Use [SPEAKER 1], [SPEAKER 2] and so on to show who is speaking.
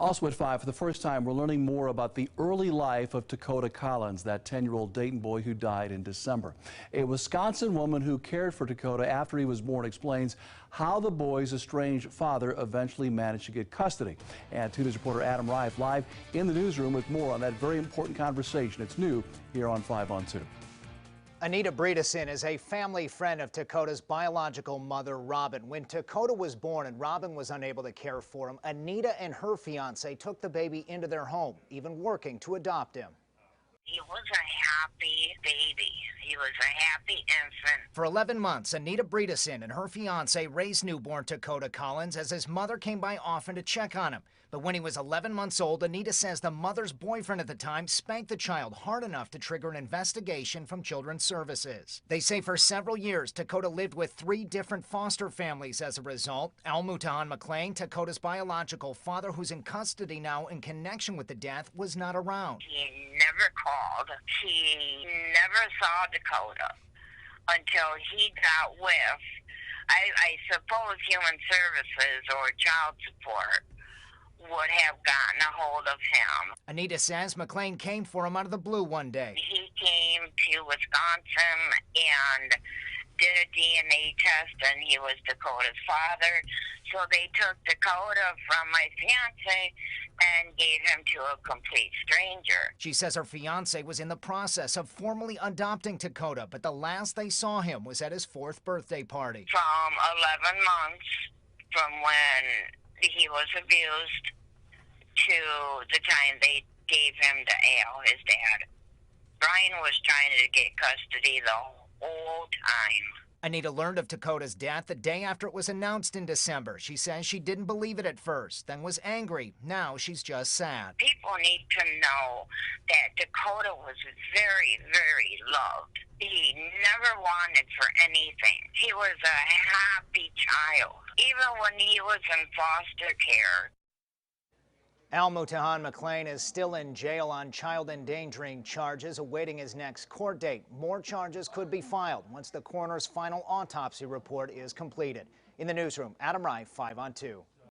[SPEAKER 1] Also at 5, for the first time, we're learning more about the early life of Takoda Collins, that 10-year-old Dayton boy who died in December. A Wisconsin woman who cared for Takoda after he was born explains how the boy's estranged father eventually managed to get custody. And 2 News reporter Adam Rife live in the newsroom with more on that very important conversation. It's new here on 5 on 2.
[SPEAKER 2] Anita Bredesen is a family friend of Takoda's biological mother, Robin. When Takoda was born and Robin was unable to care for him, Anita and her fiance took the baby into their home, even working to adopt him.
[SPEAKER 3] He was a happy baby. He was a happy infant.
[SPEAKER 2] For 11 months, Anita Bredesen and her fiance raised newborn Takoda Collins as his mother came by often to check on him. But when he was 11 months old, Anita says the mother's boyfriend at the time spanked the child hard enough to trigger an investigation from Children's Services. They say for several years, Takoda lived with 3 different foster families as a result. Al-Mutahan McLean, Takoda's biological father, who's in custody now in connection with the death, was not around.
[SPEAKER 3] He never called. He never saw Takoda until he got with, I suppose, Human Services or Child Support would have gotten a hold of him.
[SPEAKER 2] Anita says McLean came for him out of the blue one day.
[SPEAKER 3] He came to Wisconsin and did a DNA test, and he was Takoda's father. So they took Takoda from my fiance and gave him to a complete stranger.
[SPEAKER 2] She says her fiance was in the process of formally adopting Takoda, but the last they saw him was at his 4th birthday party.
[SPEAKER 3] From 11 months from when he was abused to the time they gave him to Al, his dad. Brian was trying to get custody the whole time.
[SPEAKER 2] Anita learned of Takoda's death the day after it was announced in December. She says she didn't believe it at first, then was angry. Now she's just sad.
[SPEAKER 3] People need to know that Takoda was very, very loved. He never wanted for anything. He was a happy child, even when he was in foster care.
[SPEAKER 2] Al-Mutahan McLean is still in jail on child endangering charges, awaiting his next court date. More charges could be filed once the coroner's final autopsy report is completed. In the newsroom, Adam Rife, 5 on 2.